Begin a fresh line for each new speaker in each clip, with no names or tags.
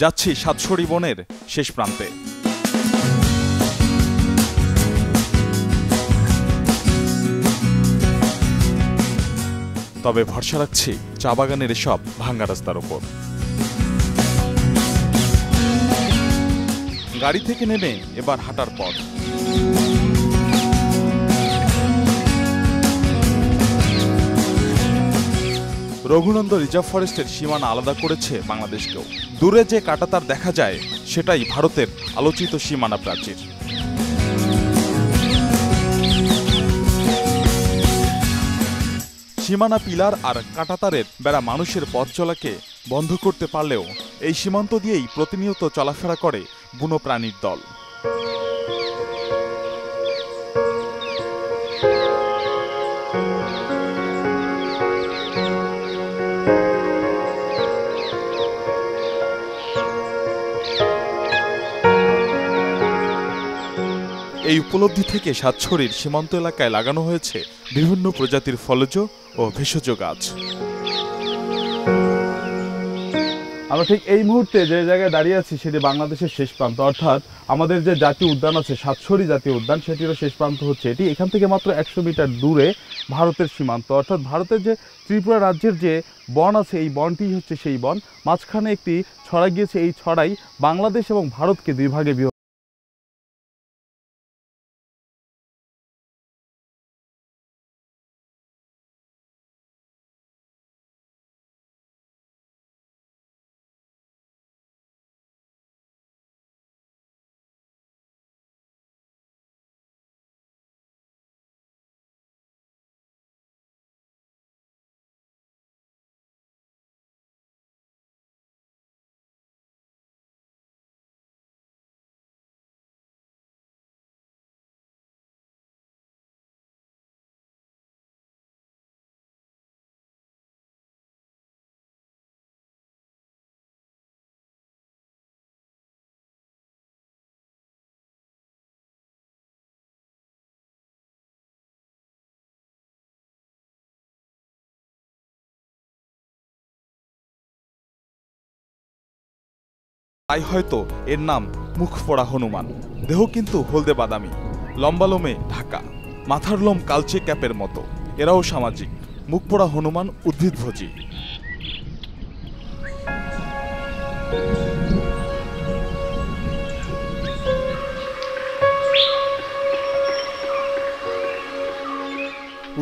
যাচ্ছি সাতছড়ি বনের শেষ প্রান্তে। তবে ভরসা রাখছি চা বাগানের এসব ভাঙ্গা রাস্তার ওপর। গাড়ি থেকে নেমে এবার হাঁটার পথ। রঘুনন্দ রিজার্ভ ফরেস্টের সীমানা আলাদা করেছে বাংলাদেশকেও। দূরে যে কাঁটাতার দেখা যায় সেটাই ভারতের আলোচিত সীমানা প্রাচীর। সীমানা পিলার আর কাঁটাতারের বেড়া মানুষের পথ চলাকে বন্ধ করতে পারলেও এই সীমান্ত দিয়েই প্রতিনিয়ত চলাফেরা করে বুনো প্রাণীর দল। এই উপলব্ধি থেকে সাতছড়ির সীমান্ত এলাকায় লাগানো হয়েছে বিভিন্ন প্রজাতির ফলজ ও ভেষজ গাছ। আমরা ঠিক এই মুহূর্তে যে জায়গায় দাঁড়িয়ে আছি সেটি বাংলাদেশের শেষ প্রান্ত, অর্থাৎ আমাদের যে জাতীয় উদ্যান আছে সাতছড়ি জাতীয় উদ্যান, সেটিরও শেষ প্রান্ত হচ্ছে এটি। এখান থেকে মাত্র 100 মিটার দূরে ভারতের সীমান্ত, অর্থাৎ ভারতের যে ত্রিপুরা রাজ্যের যে বন আছে এই বনটি হচ্ছে সেই বন। মাঝখানে একটি ছড়া গিয়েছে, এই ছড়াই বাংলাদেশ এবং ভারতকে দুই ভাগে বিভক্ত। তাই হয়তো এর নাম মুখ পোড়া হনুমান। দেহ কিন্তু হলদে বাদামি, লম্বা লোমে ঢাকা, মাথার লোম কালচে ক্যাপের মতো। এরাও সামাজিক। মুখ পোড়া হনুমান উদ্ভিদভোজী।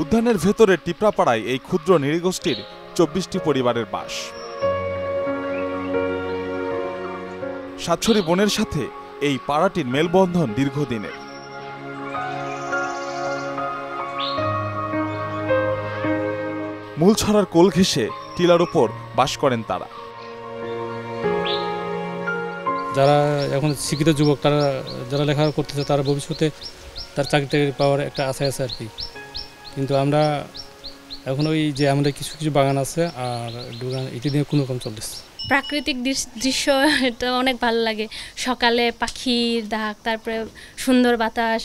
উদ্যানের ভেতরে টিপরাপাড়ায় এই ক্ষুদ্র নৃগোষ্ঠীর 24টি পরিবারের বাস। সাতছড়ি বনের সাথে এই পাড়াটির মেলবন্ধন দীর্ঘদিনের। মূলছড়ার কোল ঘেঁষে টিলার উপর বাস করেন তারা।
যারা এখন শিক্ষিত যুবক, তারা যারা লেখাপড়া করতেছে, তারা ভবিষ্যতে তার চাকরি টাকরি পাওয়ার একটা আশা আছে আর কি। কিন্তু আমরা এখন ওই যে আমাদের কিছু কিছু বাগান আছে আর দোকান, এটি দিয়ে কোনো রকম চলতেছে।
প্রাকৃতিক দৃশ্য এটা অনেক ভালো লাগে। সকালে পাখির ডাক, তারপরে সুন্দর বাতাস,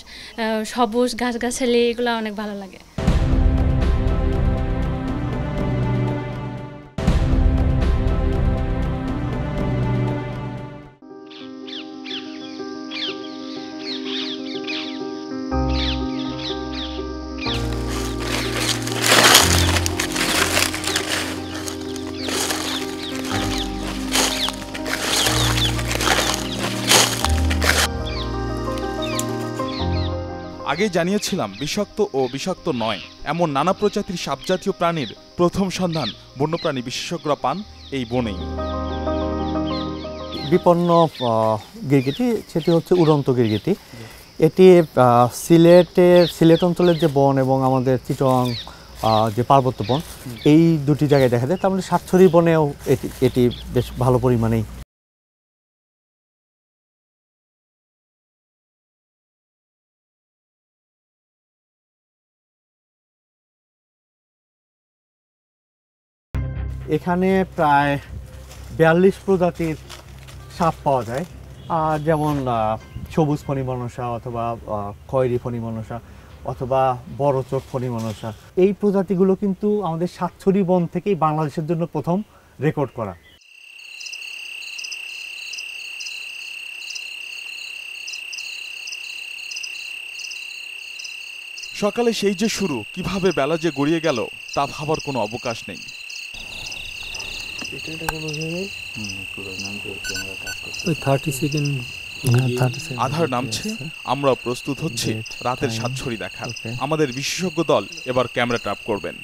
সবুজ গাছগাছালি, এগুলো অনেক ভালো লাগে।
আগেই জানিয়েছিলাম বিষাক্ত ও বিষাক্ত নয় এমন নানা প্রজাতির সাপজাতীয় প্রাণীর প্রথম সন্ধান বন্যপ্রাণী বিশেষজ্ঞরা পান এই বনেই।
বিপন্ন গিরগিটি, সেটি হচ্ছে উড়ন্ত গিরগিটি। এটি সিলেট অঞ্চলের যে বন এবং আমাদের চিটং যে পার্বত্য বন, এই দুটি জায়গায় দেখা যায়। তার মধ্যে সাতছড়ি বনেও এটি বেশ ভালো পরিমাণেই। এখানে প্রায় 42 প্রজাতির সাপ পাওয়া যায়, যেমন সবুজ ফণিমনসা অথবা খয়েরি ফণিমনসা অথবা বড় চোখ ফণিমনসা। এই প্রজাতিগুলো কিন্তু আমাদের সাতছড়ি বন থেকেই বাংলাদেশের জন্য প্রথম রেকর্ড করা।
সকালে সেই যে শুরু, কিভাবে বেলা যে গড়িয়ে গেল তা ভাবার কোনো অবকাশ নেই। আধার নামছে, আমরা প্রস্তুত হচ্ছি রাতের সাতছড়ি দেখার। আমাদের বিশেষজ্ঞ দল এবার ক্যামেরা ট্র্যাপ করবেন।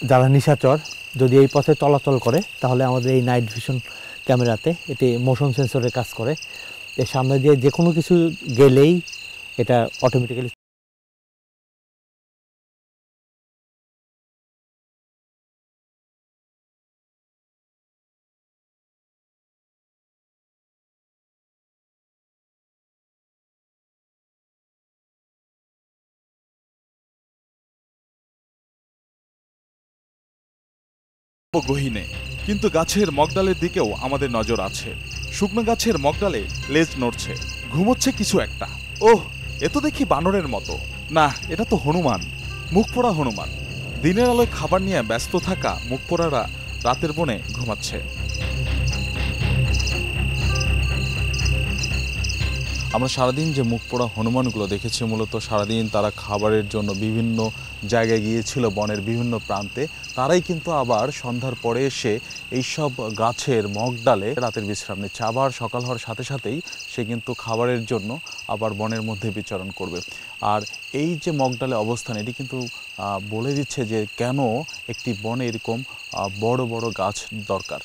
যারা নিশাচর যদি এই পথে চলাচল করে তাহলে আমাদের এই নাইট ভিশন ক্যামেরাতে এটি মোশন সেন্সরের কাজ করে। এর সামনে দিয়ে যে কোনো কিছু গেলেই এটা অটোমেটিক্যালি
গহীনে, কিন্তু গাছের মগডালের দিকেও আমাদের নজর আছে। শুকনো গাছের মগডালে লেজ নড়ছে, ঘুমোচ্ছে কিছু একটা। ওহ, এ তো দেখি বানরের মতো। না, এটা তো হনুমান, মুখপোড়া হনুমান। দিনের আলোয় খাবার নিয়ে ব্যস্ত থাকা মুখপোড়ারা রাতের বনে ঘুমাচ্ছে। আমরা সারাদিন যে মুখপোড়া হনুমানগুলো দেখেছি, মূলত সারাদিন তারা খাবারের জন্য বিভিন্ন জায়গায় গিয়েছিল বনের বিভিন্ন প্রান্তে। তারাই কিন্তু আবার সন্ধ্যার পরে এসে এইসব গাছের মগডালে রাতের বিশ্রাম নিচ্ছে। আবার সকাল হওয়ার সাথে সাথেই সে কিন্তু খাবারের জন্য আবার বনের মধ্যে বিচরণ করবে। আর এই যে মগডালে অবস্থান, এটি কিন্তু বলে দিচ্ছে যে কেন একটি বনে এরকম বড় বড় গাছ দরকার।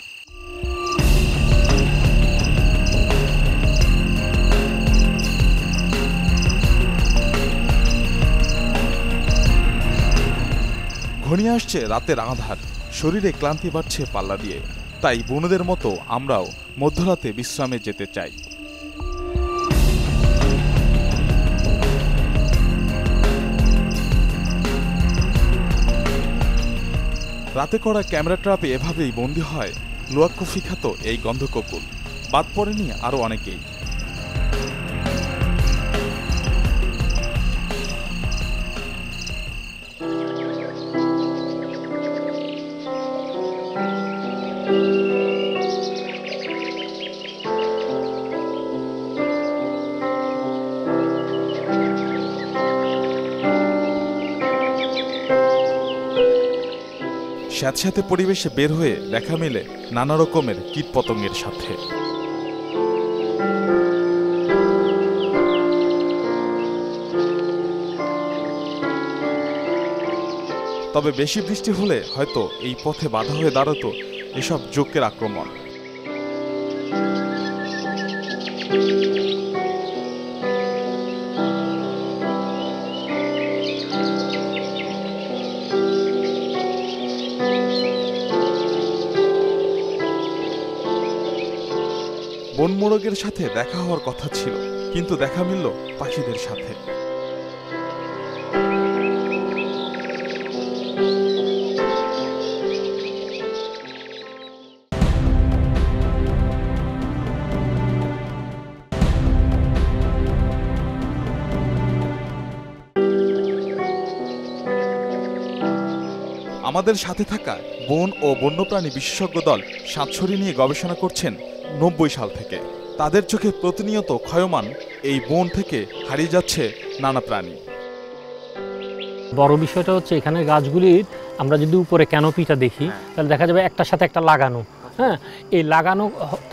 ঘনিয়ে আসছে রাতের আঁধার, শরীরে ক্লান্তি বাড়ছে পাল্লা দিয়ে। তাই বনুদের মতো আমরাও মধ্যরাতে বিশ্রামে যেতে চাই। রাতে করা ক্যামেরা ট্র্যাপে এভাবেই বন্দী হয় লুয়াকফি খ্যাত এই গন্ধককুল। বাদ পড়েনি আরও অনেকেই। স্যাঁতস্যাঁতে পরিবেশে বের হয়ে দেখা মেলে নানা রকমের কীটপতঙ্গের সাথে। তবে বেশি বৃষ্টি হলে হয়তো এই পথে বাধা হয়ে দাঁড়াতো এসব যক্ষের আক্রমণ। বনমোরগের সাথে দেখা হওয়ার কথা ছিল, কিন্তু দেখা মিলল পাখিদের সাথে। আমাদের সাথে থাকা বন ও বন্যপ্রাণী বিশেষজ্ঞ দল সাতছড়ি নিয়ে গবেষণা করছেন 90 সাল থেকে। তাদের চোখে প্রতিনিয়ত ক্ষয়মান এই বন থেকে হারিয়ে যাচ্ছে নানা প্রাণী।
বড় বিষয়টা হচ্ছে এখানে গাছগুলির আমরা যদি উপরে ক্যানোপিটা দেখি তাহলে দেখা যাবে একটার সাথে একটা লাগানো। হ্যাঁ, এই লাগানো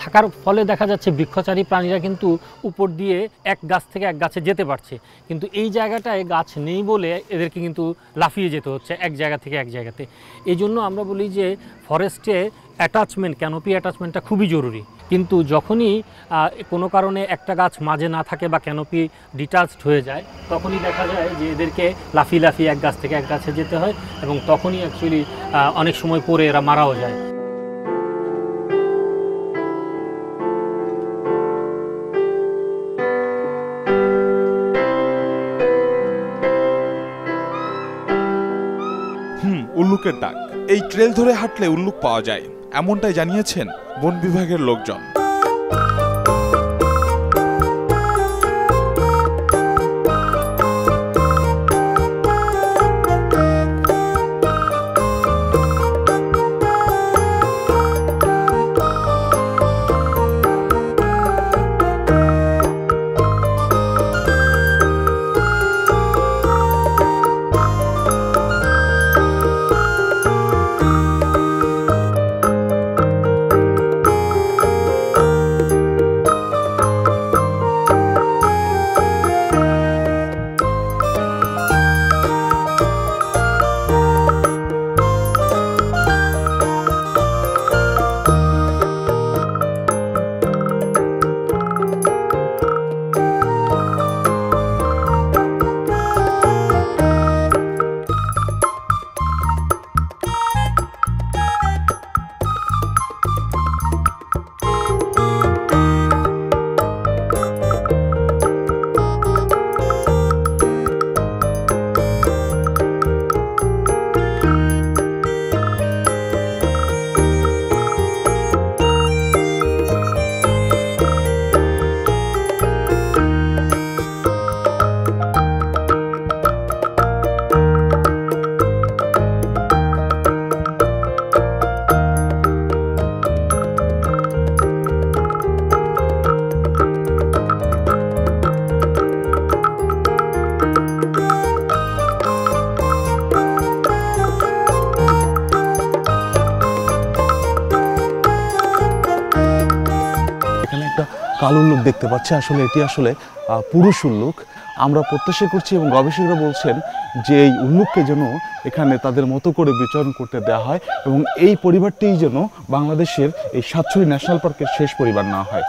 থাকার ফলে দেখা যাচ্ছে বৃক্ষচারী প্রাণীরা কিন্তু উপর দিয়ে এক গাছ থেকে এক গাছে যেতে পারছে, কিন্তু এই জায়গাটায় গাছ নেই বলে এদেরকে কিন্তু লাফিয়ে যেতে হচ্ছে এক জায়গা থেকে এক জায়গাতে। এই জন্য আমরা বলি যে ফরেস্টে অ্যাটাচমেন্ট, ক্যানোপি অ্যাটাচমেন্টটা খুবই জরুরি। কিন্তু যখনই কোনো কারণে একটা গাছ মাঝে না থাকে বা ক্যানোপি ডিটাচড হয়ে যায়, তখনই দেখা যায় যে এদেরকে লাফিয়ে লাফিয়ে এক গাছ থেকে এক গাছে যেতে হয়, এবং তখনই অ্যাকচুয়ালি অনেক সময় পরে এরা মারাও যায়।
উল্লুকের ডাক। এই ট্রেল ধরে হাঁটলে উল্লুক পাওয়া যায়, এমনটাই জানিয়েছেন বন বিভাগের লোকজন। কালো উল্লুক দেখতে পাচ্ছি, আসলে এটি আসলে পুরুষ উল্লুক। আমরা প্রত্যাশা করছি এবং গবেষকরা বলছেন যে এই উল্লুককে যেন এখানে তাদের মতো করে বিচরণ করতে দেওয়া হয় এবং এই পরিবারটিই যেন বাংলাদেশের এই সাতছড়ি ন্যাশনাল পার্কের শেষ পরিবার না হয়।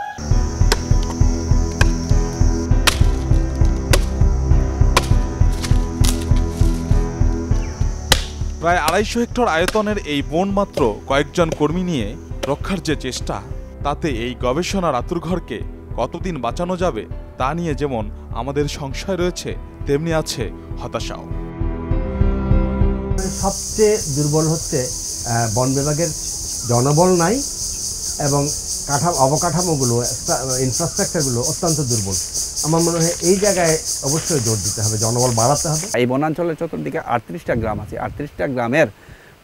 প্রায় 250 হেক্টর আয়তনের এই বন মাত্র কয়েকজন কর্মী নিয়ে রক্ষার যে চেষ্টা, তাতে এই গবেষণার আঁতুড়ঘরকে কতদিন বাঁচানো যাবে তা নিয়ে যেমন আমাদের সংশয় রয়েছে, তেমনি আছে হতাশাও।
সবচেয়ে দুর্বল হচ্ছে বন বিভাগের জনবল নাই এবং অবকাঠামোগুলো, ইনফ্রাস্ট্রাকচারগুলো অত্যন্ত দুর্বল। আমার মনে হয় এই জায়গায় অবশ্যই জোর দিতে হবে, জনবল বাড়াতে হবে।
এই বনাঞ্চলের চতুর্দিকে 38টা গ্রাম আছে, 38টা গ্রামের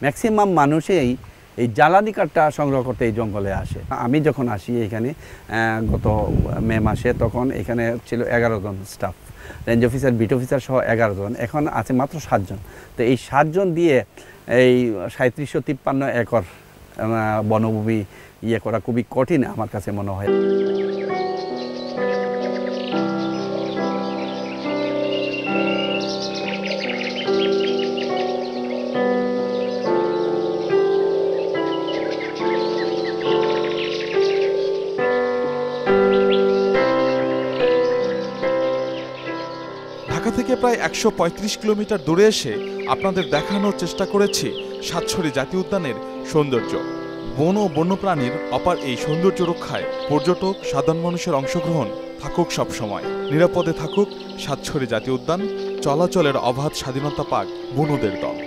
ম্যাক্সিমাম মানুষই এই জ্বালানি কাঠটা সংগ্রহ করতে এই জঙ্গলে আসে। আমি যখন আসি এখানে গত মে মাসে, তখন এখানে ছিল 11 জন staff, range officer, beat officer সহ 11 জন। এখন আছে মাত্র 7 জন। তো এই 7 জন দিয়ে এই 3753 একর বনভূমি করা খুবই কঠিন আমার কাছে মনে হয়।
ঢাকা থেকে প্রায় 135 কিলোমিটার দূরে এসে আপনাদের দেখানোর চেষ্টা করেছি সাতছড়ি জাতীয় উদ্যানের সৌন্দর্য। বন ও বন্যপ্রাণীর অপার এই সৌন্দর্য রক্ষায় পর্যটক, সাধারণ মানুষের অংশগ্রহণ থাকুক সবসময়। নিরাপদে থাকুক সাতছড়ি জাতীয় উদ্যান, চলাচলের অবাধ স্বাধীনতা পাক বুনোদের দল।